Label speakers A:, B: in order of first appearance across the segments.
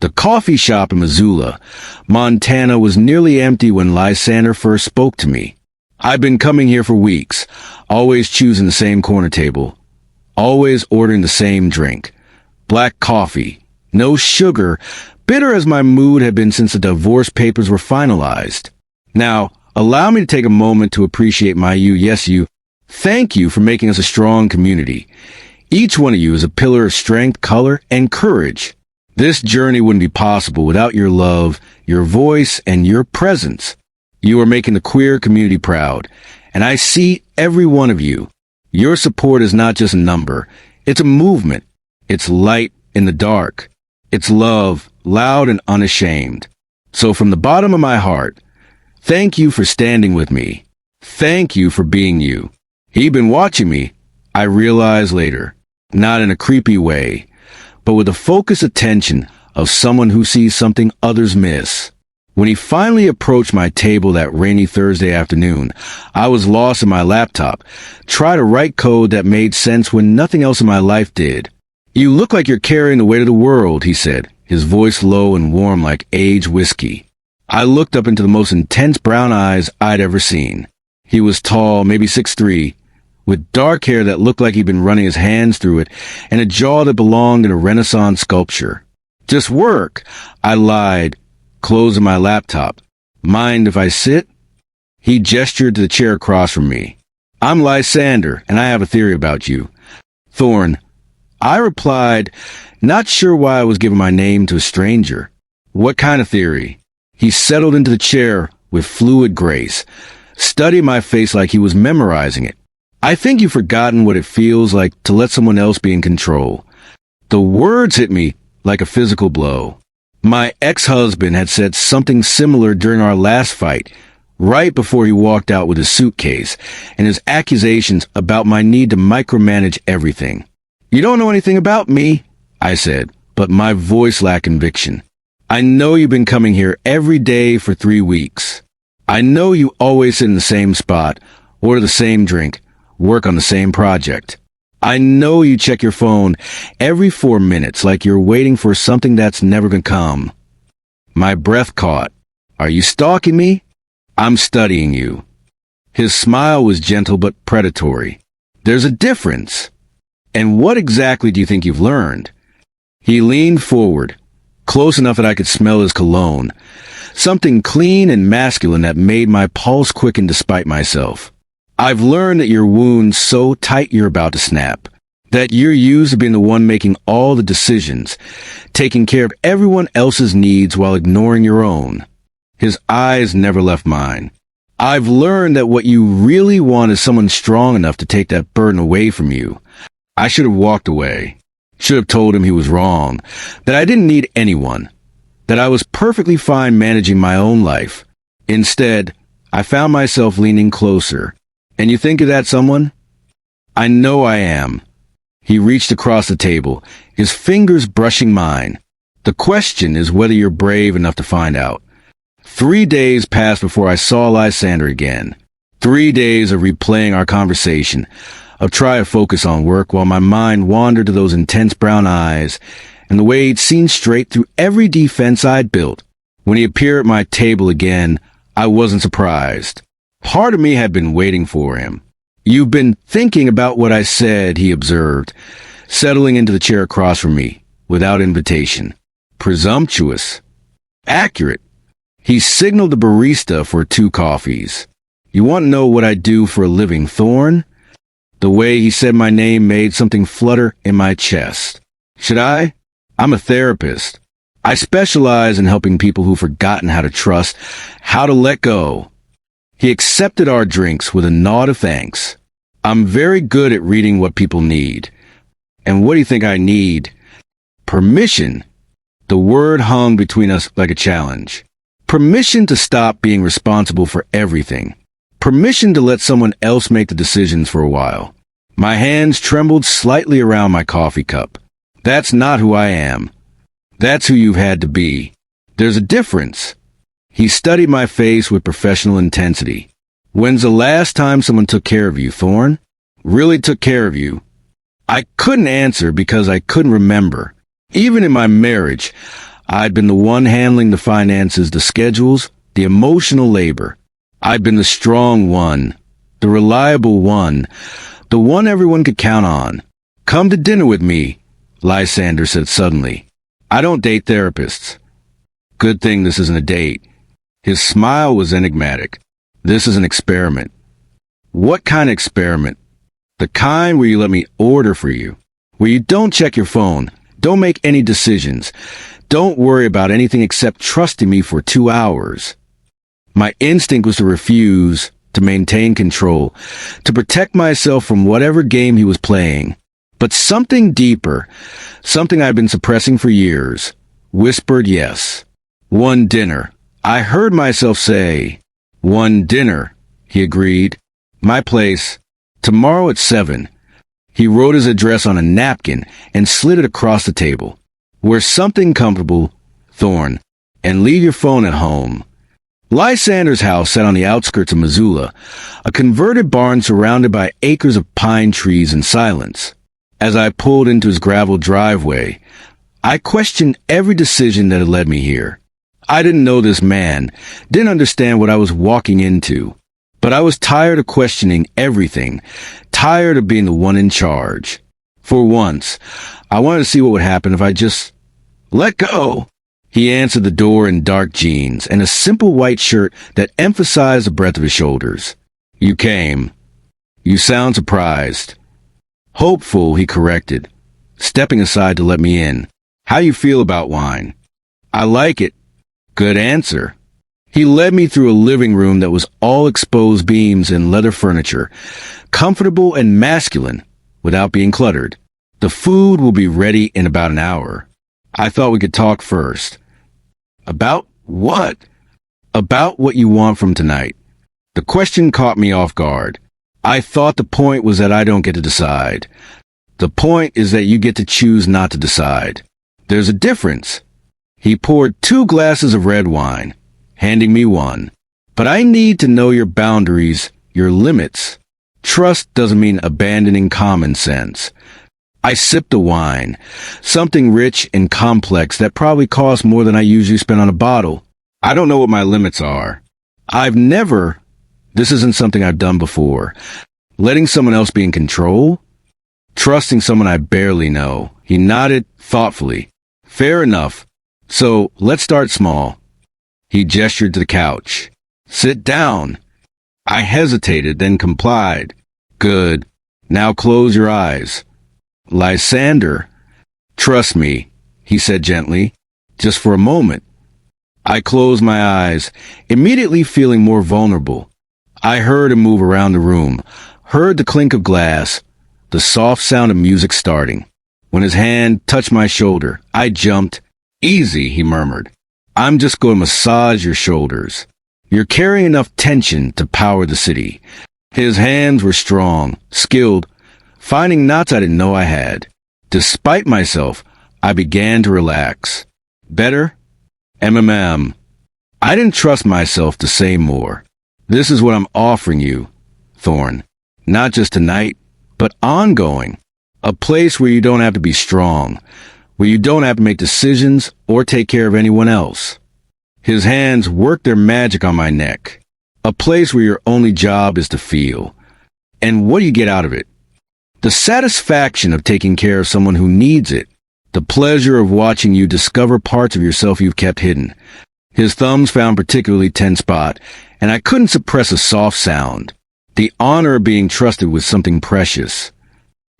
A: The coffee shop in Missoula, Montana was nearly empty when Lysander first spoke to me. I'd been coming here for weeks, always choosing the same corner table, always ordering the same drink. Black coffee, no sugar, bitter as my mood had been since the divorce papers were finalized. Now, allow me to take a moment to appreciate my you, yes you. Thank you for making us a strong community. Each one of you is a pillar of strength, color, and courage. This journey wouldn't be possible without your love, your voice, and your presence. You are making the queer community proud, and I see every one of you. Your support is not just a number. It's a movement. It's light in the dark. It's love, loud and unashamed. So from the bottom of my heart, thank you for standing with me. Thank you for being you. He'd been watching me, I realized later, not in a creepy way, but with the focused attention of someone who sees something others miss. When he finally approached my table that rainy Thursday afternoon, I was lost in my laptop, trying to write code that made sense when nothing else in my life did. You look like you're carrying the weight of the world, he said, his voice low and warm like aged whiskey. I looked up into the most intense brown eyes I'd ever seen. He was tall, maybe 6'3", with dark hair that looked like he'd been running his hands through it, and a jaw that belonged in a Renaissance sculpture. Just work, I lied, closing my laptop. Mind if I sit? He gestured to the chair across from me. I'm Lysander, and I have a theory about you. Thorn. I replied, not sure why I was giving my name to a stranger. What kind of theory? He settled into the chair with fluid grace, studying my face like he was memorizing it. I think you've forgotten what it feels like to let someone else be in control. The words hit me like a physical blow. My ex-husband had said something similar during our last fight, right before he walked out with his suitcase, and his accusations about my need to micromanage everything. You don't know anything about me, I said, but my voice lacked conviction. I know you've been coming here every day for 3 weeks. I know you always sit in the same spot, order the same drink, work on the same project. I know you check your phone every 4 minutes like you're waiting for something that's never gonna come. My breath caught. Are you stalking me? I'm studying you. His smile was gentle but predatory. There's a difference. And what exactly do you think you've learned? He leaned forward, close enough that I could smell his cologne, something clean and masculine that made my pulse quicken despite myself. I've learned that your wound's so tight you're about to snap, that you're used to being the one making all the decisions, taking care of everyone else's needs while ignoring your own. His eyes never left mine. I've learned that what you really want is someone strong enough to take that burden away from you. I should have walked away. Should have told him he was wrong, that I didn't need anyone, that I was perfectly fine managing my own life. Instead, I found myself leaning closer. And you think of that someone? I know I am. He reached across the table, his fingers brushing mine. The question is whether you're brave enough to find out. 3 days passed before I saw Lysander again. 3 days of replaying our conversation, of trying to focus on work while my mind wandered to those intense brown eyes and the way he'd seen straight through every defense I'd built. When he appeared at my table again, I wasn't surprised. Part of me had been waiting for him. You've been thinking about what I said, he observed, settling into the chair across from me, without invitation. Presumptuous. Accurate. He signaled the barista for 2 coffees. You want to know what I do for a living, Thorn? The way he said my name made something flutter in my chest. Should I? I'm a therapist. I specialize in helping people who've forgotten how to trust, how to let go. He accepted our drinks with a nod of thanks. I'm very good at reading what people need. And what do you think I need? Permission. The word hung between us like a challenge. Permission to stop being responsible for everything. Permission to let someone else make the decisions for a while. My hands trembled slightly around my coffee cup. That's not who I am. That's who you've had to be. There's a difference. He studied my face with professional intensity. When's the last time someone took care of you, Thorn? Really took care of you? I couldn't answer because I couldn't remember. Even in my marriage, I'd been the one handling the finances, the schedules, the emotional labor. I'd been the strong one, the reliable one, the one everyone could count on. "Come to dinner with me," Lysander said suddenly. "I don't date therapists." Good thing this isn't a date. His smile was enigmatic. This is an experiment. What kind of experiment? The kind where you let me order for you. Where you don't check your phone, don't make any decisions, don't worry about anything except trusting me for 2 hours. My instinct was to refuse, to maintain control, to protect myself from whatever game he was playing. But something deeper, something I'd been suppressing for years, whispered yes. "One dinner." I heard myself say, "One dinner," he agreed. "My place, tomorrow at 7. He wrote his address on a napkin and slid it across the table. "Wear something comfortable, Thorn, and leave your phone at home." Lysander's house sat on the outskirts of Missoula, a converted barn surrounded by acres of pine trees and silence. As I pulled into his gravel driveway, I questioned every decision that had led me here. I didn't know this man, didn't understand what I was walking into. But I was tired of questioning everything, tired of being the one in charge. For once, I wanted to see what would happen if I just let go. He answered the door in dark jeans and a simple white shirt that emphasized the breadth of his shoulders. "You came. You sound surprised." "Hopeful," he corrected, stepping aside to let me in. "How you feel about wine?" "I like it." "Good answer." He led me through a living room that was all exposed beams and leather furniture, comfortable and masculine, without being cluttered. "The food will be ready in about an hour." I thought we could talk first. "About what?" "About what you want from tonight." The question caught me off guard. I thought the point was that I don't get to decide. The point is that you get to choose not to decide. There's a difference. He poured 2 glasses of red wine, handing me one. "But I need to know your boundaries, your limits. Trust doesn't mean abandoning common sense." I sipped the wine, something rich and complex that probably costs more than I usually spend on a bottle. I don't know what my limits are. This isn't something I've done before. Letting someone else be in control? Trusting someone I barely know. He nodded thoughtfully. "Fair enough. So, let's start small." He gestured to the couch. "Sit down." I hesitated, then complied. "Good. Now close your eyes." "Lysander." "Trust me," he said gently. "Just for a moment." I closed my eyes, immediately feeling more vulnerable. I heard him move around the room, heard the clink of glass, the soft sound of music starting. When his hand touched my shoulder, I jumped. "Easy," he murmured. "I'm just going to massage your shoulders. You're carrying enough tension to power the city." His hands were strong, skilled, finding knots I didn't know I had. Despite myself, I began to relax. "Better?" I didn't trust myself to say more. "This is what I'm offering you, Thorn. Not just tonight, but ongoing. A place where you don't have to be strong, where you don't have to make decisions or take care of anyone else." His hands worked their magic on my neck. A place where your only job is to feel. And what do you get out of it? The satisfaction of taking care of someone who needs it. The pleasure of watching you discover parts of yourself you've kept hidden. His thumbs found particularly tense spot, and I couldn't suppress a soft sound. The honor of being trusted with something precious.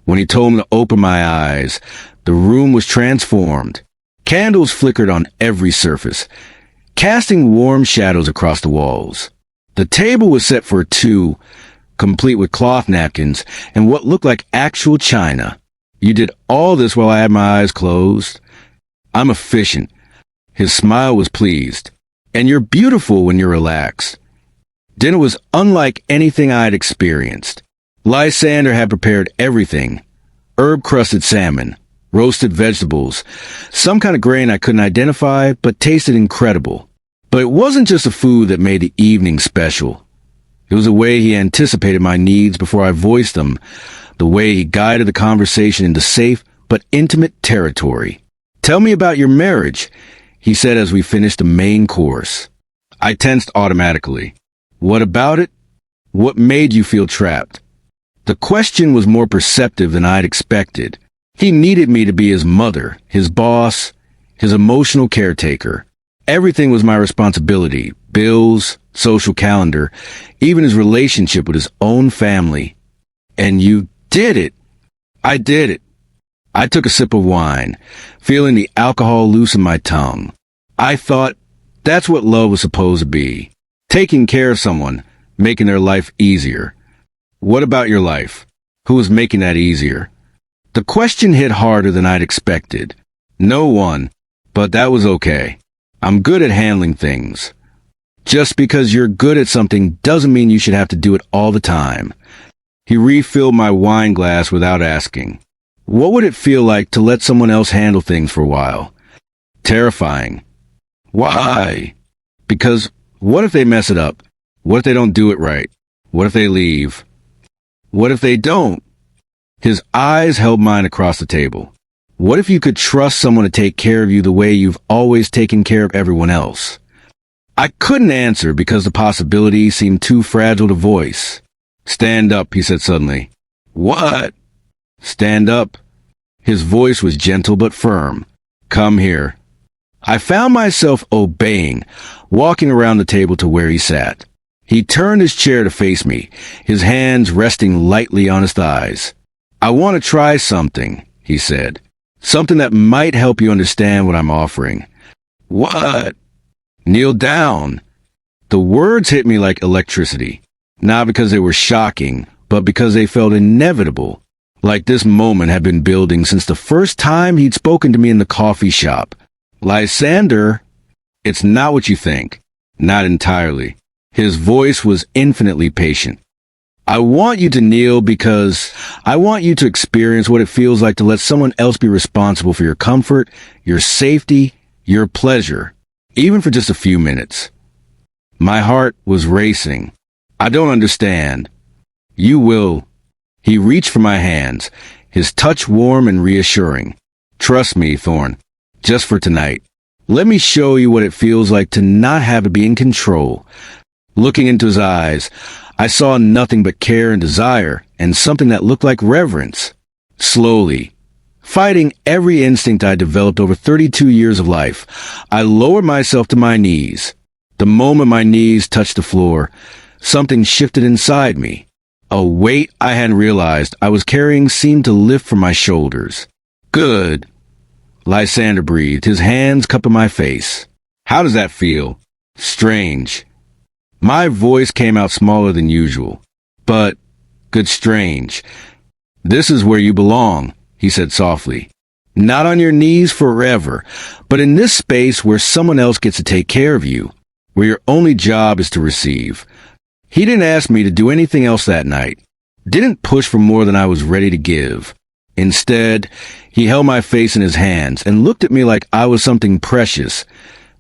A: When he told me to open my eyes, the room was transformed. Candles flickered on every surface, casting warm shadows across the walls. The table was set for 2, complete with cloth napkins and what looked like actual china. "You did all this while I had my eyes closed?" "I'm efficient." His smile was pleased. "And you're beautiful when you're relaxed." Dinner was unlike anything I had experienced. Lysander had prepared everything. Herb-crusted salmon, roasted vegetables, some kind of grain I couldn't identify, but tasted incredible. But it wasn't just the food that made the evening special. It was the way he anticipated my needs before I voiced them, the way he guided the conversation into safe but intimate territory. "Tell me about your marriage," he said as we finished the main course. I tensed automatically. What about it? What made you feel trapped? The question was more perceptive than I'd expected. He needed me to be his mother, his boss, his emotional caretaker. Everything was my responsibility. Bills, social calendar, even his relationship with his own family. And you did it. I did it. I took a sip of wine, feeling the alcohol loosen my tongue. I thought that's what love was supposed to be. Taking care of someone, making their life easier. What about your life? Who is making that easier? The question hit harder than I'd expected. No one, but that was okay. I'm good at handling things. Just because you're good at something doesn't mean you should have to do it all the time. He refilled my wine glass without asking. What would it feel like to let someone else handle things for a while? Terrifying. Why? Because what if they mess it up? What if they don't do it right? What if they leave? What if they don't? His eyes held mine across the table. What if you could trust someone to take care of you the way you've always taken care of everyone else? I couldn't answer because the possibility seemed too fragile to voice. Stand up, he said suddenly. What? Stand up. His voice was gentle but firm. Come here. I found myself obeying, walking around the table to where he sat. He turned his chair to face me, his hands resting lightly on his thighs. I want to try something, he said. Something that might help you understand what I'm offering. What? Kneel down. The words hit me like electricity, not because they were shocking, but because they felt inevitable, like this moment had been building since the first time he'd spoken to me in the coffee shop. Lysander, it's not what you think. Not entirely. His voice was infinitely patient. I want you to kneel because I want you to experience what it feels like to let someone else be responsible for your comfort, your safety, your pleasure. Even for just a few minutes. My heart was racing. I don't understand. You will. He reached for my hands, his touch warm and reassuring. Trust me, Thorn, just for tonight. Let me show you what it feels like to not have to be in control. Looking into his eyes, I saw nothing but care and desire, and something that looked like reverence. Slowly, fighting every instinct I developed over 32 years of life, I lowered myself to my knees. The moment my knees touched the floor, something shifted inside me. A weight I hadn't realized I was carrying seemed to lift from my shoulders. Good. Lysander breathed, his hands cupping my face. How does that feel? Strange. My voice came out smaller than usual. But, good strange. This is where you belong, he said softly. Not on your knees forever, but in this space where someone else gets to take care of you, where your only job is to receive. He didn't ask me to do anything else that night, didn't push for more than I was ready to give. Instead, he held my face in his hands and looked at me like I was something precious,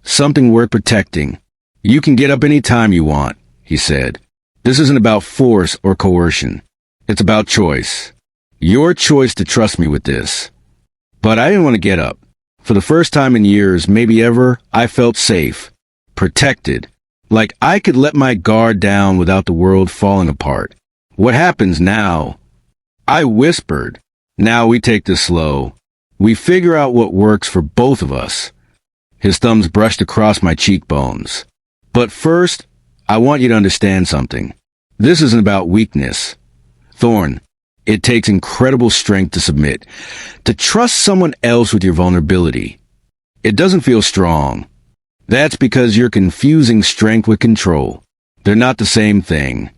A: something worth protecting. You can get up any time you want, he said. This isn't about force or coercion. It's about choice. Your choice to trust me with this. But I didn't want to get up. For the first time in years, maybe ever, I felt safe, protected, like I could let my guard down without the world falling apart. What happens now? I whispered. Now we take this slow. We figure out what works for both of us. His thumbs brushed across my cheekbones. But first, I want you to understand something. This isn't about weakness. Thorn, it takes incredible strength to submit, to trust someone else with your vulnerability. It doesn't feel strong. That's because you're confusing strength with control. They're not the same thing.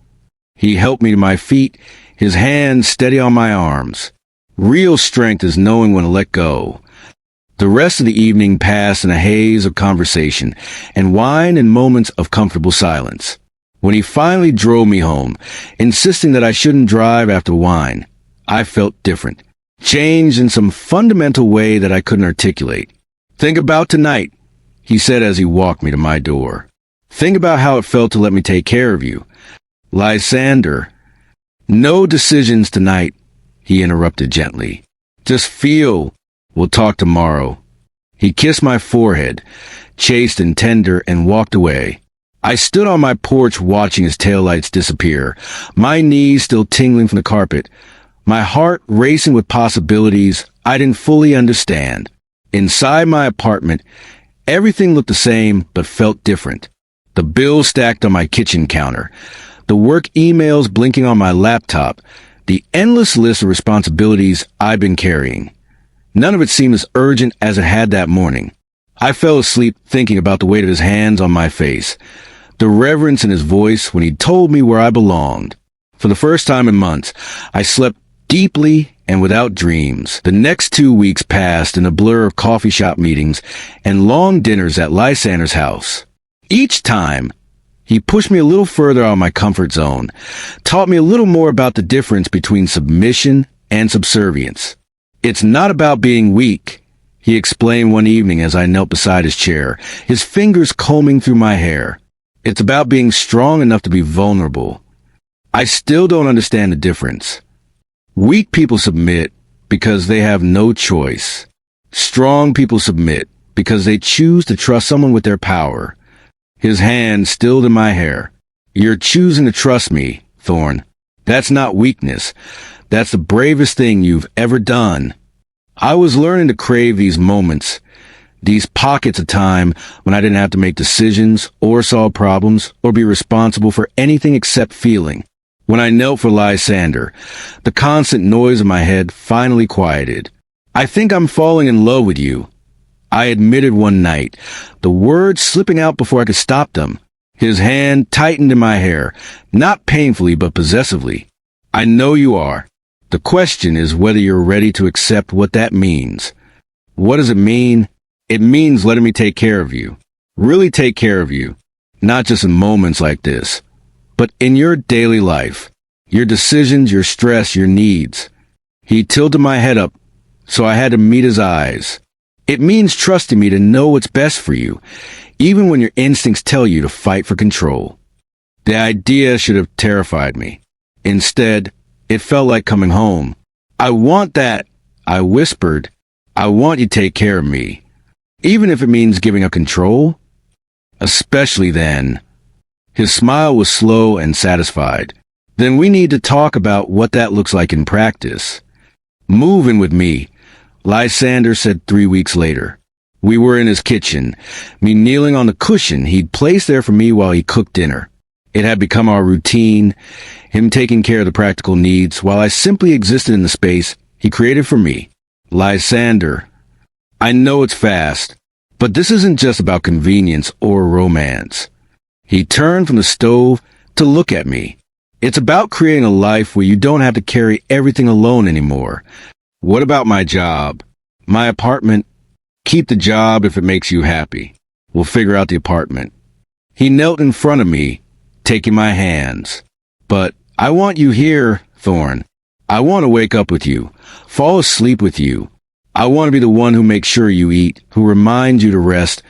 A: He helped me to my feet, his hands steady on my arms. Real strength is knowing when to let go. The rest of the evening passed in a haze of conversation and wine and moments of comfortable silence. When he finally drove me home, insisting that I shouldn't drive after wine, I felt different, changed in some fundamental way that I couldn't articulate. Think about tonight, he said as he walked me to my door. Think about how it felt to let me take care of you. Lysander. No decisions tonight, he interrupted gently. Just feel. We'll talk tomorrow. He kissed my forehead, chaste and tender, and walked away. I stood on my porch watching his taillights disappear, my knees still tingling from the carpet, my heart racing with possibilities I didn't fully understand. Inside my apartment, everything looked the same but felt different. The bills stacked on my kitchen counter, the work emails blinking on my laptop, the endless list of responsibilities I've been carrying. None of it seemed as urgent as it had that morning. I fell asleep thinking about the weight of his hands on my face, the reverence in his voice when he told me where I belonged. For the first time in months, I slept deeply and without dreams. The next 2 weeks passed in a blur of coffee shop meetings and long dinners at Lysander's house. Each time, he pushed me a little further out of my comfort zone, taught me a little more about the difference between submission and subservience. It's not about being weak, he explained one evening as I knelt beside his chair, his fingers combing through my hair. It's about being strong enough to be vulnerable. I still don't understand the difference. Weak people submit because they have no choice. Strong people submit because they choose to trust someone with their power. His hand stilled in my hair. You're choosing to trust me, Thorn. That's not weakness. That's the bravest thing you've ever done. I was learning to crave these moments, these pockets of time when I didn't have to make decisions or solve problems or be responsible for anything except feeling. When I knelt for Lysander, the constant noise in my head finally quieted. I think I'm falling in love with you, I admitted one night, the words slipping out before I could stop them. His hand tightened in my hair, not painfully but possessively. I know you are. The question is whether you're ready to accept what that means. What does it mean? It means letting me take care of you. Really take care of you. Not just in moments like this, but in your daily life. Your decisions, your stress, your needs. He tilted my head up, so I had to meet his eyes. It means trusting me to know what's best for you, even when your instincts tell you to fight for control. The idea should have terrified me. Instead, it felt like coming home. I want that, I whispered. I want you to take care of me, even if it means giving up control. Especially then. His smile was slow and satisfied. Then we need to talk about what that looks like in practice. Move in with me, Lysander said 3 weeks later. We were in his kitchen, me kneeling on the cushion he'd placed there for me while he cooked dinner. It had become our routine, him taking care of the practical needs while I simply existed in the space he created for me. Lysander, I know it's fast, but this isn't just about convenience or romance. He turned from the stove to look at me. It's about creating a life where you don't have to carry everything alone anymore. What about my job? My apartment? Keep the job if it makes you happy. We'll figure out the apartment. He knelt in front of me, taking my hands. But I want you here, Thorn. I want to wake up with you, fall asleep with you. I want to be the one who makes sure you eat, who reminds you to rest,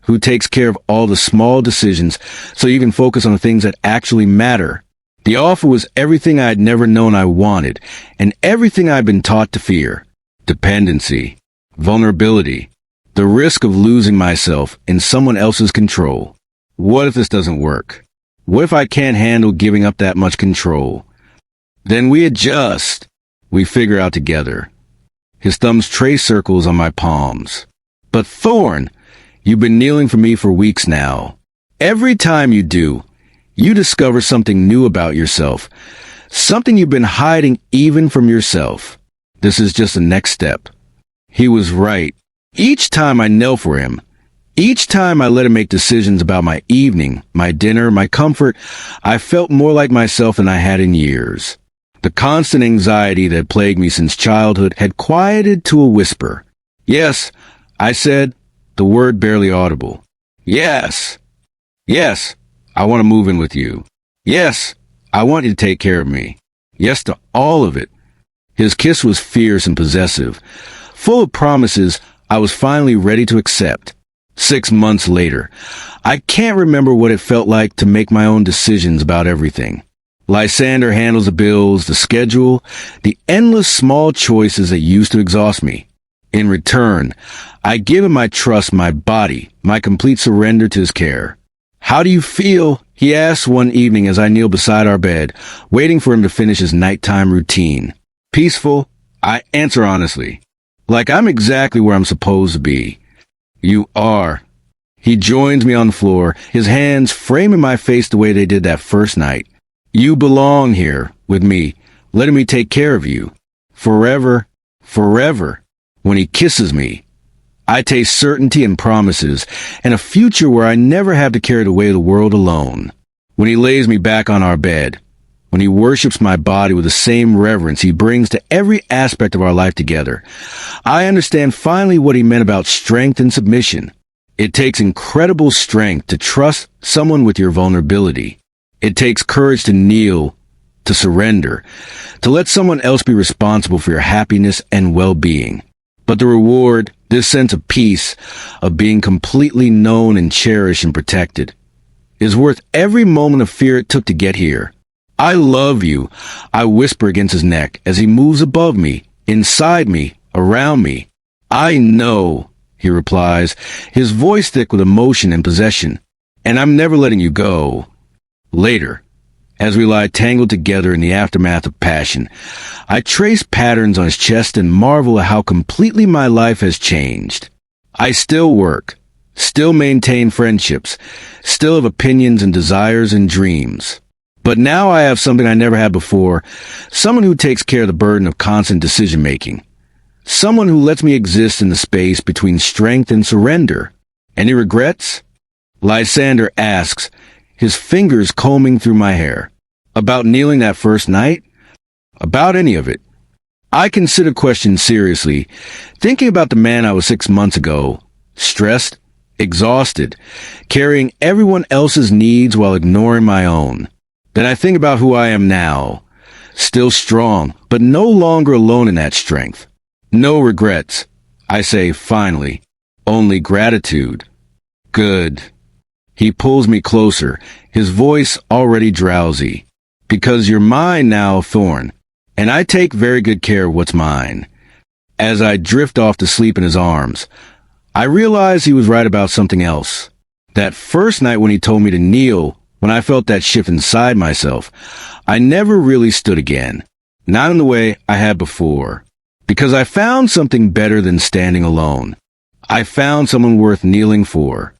A: who takes care of all the small decisions so you can focus on the things that actually matter. The offer was everything I had never known I wanted, and everything I'd been taught to fear. Dependency, vulnerability, the risk of losing myself in someone else's control. What if this doesn't work? What if I can't handle giving up that much control? Then we adjust. We figure out together. His thumbs trace circles on my palms. But Thorn, you've been kneeling for me for weeks now. Every time you do, you discover something new about yourself, something you've been hiding even from yourself. This is just the next step. He was right. Each time I knelt for him, each time I let him make decisions about my evening, my dinner, my comfort, I felt more like myself than I had in years. The constant anxiety that plagued me since childhood had quieted to a whisper. Yes, I said, the word barely audible. Yes. Yes. I want to move in with you. Yes, I want you to take care of me. Yes to all of it. His kiss was fierce and possessive, full of promises I was finally ready to accept. 6 months later, I can't remember what it felt like to make my own decisions about everything. Lysander handles the bills, the schedule, the endless small choices that used to exhaust me. In return, I give him my trust, my body, my complete surrender to his care. "How do you feel?" he asks one evening as I kneel beside our bed, waiting for him to finish his nighttime routine. "Peaceful," I answer honestly. "Like I'm exactly where I'm supposed to be." "You are." He joins me on the floor, his hands framing my face the way they did that first night. "You belong here, with me, letting me take care of you. Forever, forever." When he kisses me, I taste certainty and promises, and a future where I never have to carry the weight of the world alone. When he lays me back on our bed, when he worships my body with the same reverence he brings to every aspect of our life together, I understand finally what he meant about strength and submission. It takes incredible strength to trust someone with your vulnerability. It takes courage to kneel, to surrender, to let someone else be responsible for your happiness and well-being. But the reward, this sense of peace, of being completely known and cherished and protected, is worth every moment of fear it took to get here. "I love you," I whisper against his neck as he moves above me, inside me, around me. "I know," he replies, his voice thick with emotion and possession. "And I'm never letting you go." Later, as we lie tangled together in the aftermath of passion, I trace patterns on his chest and marvel at how completely my life has changed. I still work, still maintain friendships, still have opinions and desires and dreams. But now I have something I never had before, someone who takes care of the burden of constant decision-making. Someone who lets me exist in the space between strength and surrender. "Any regrets?" Lysander asks, his fingers combing through my hair. "About kneeling that first night?" "About any of it." I consider questions seriously, thinking about the man I was 6 months ago, stressed, exhausted, carrying everyone else's needs while ignoring my own. Then I think about who I am now, still strong, but no longer alone in that strength. "No regrets," I say finally, "only gratitude." "Good." He pulls me closer, his voice already drowsy. "Because you're mine now, Thorn, and I take very good care of what's mine." As I drift off to sleep in his arms, I realize he was right about something else. That first night when he told me to kneel, when I felt that shift inside myself, I never really stood again. Not in the way I had before. Because I found something better than standing alone. I found someone worth kneeling for.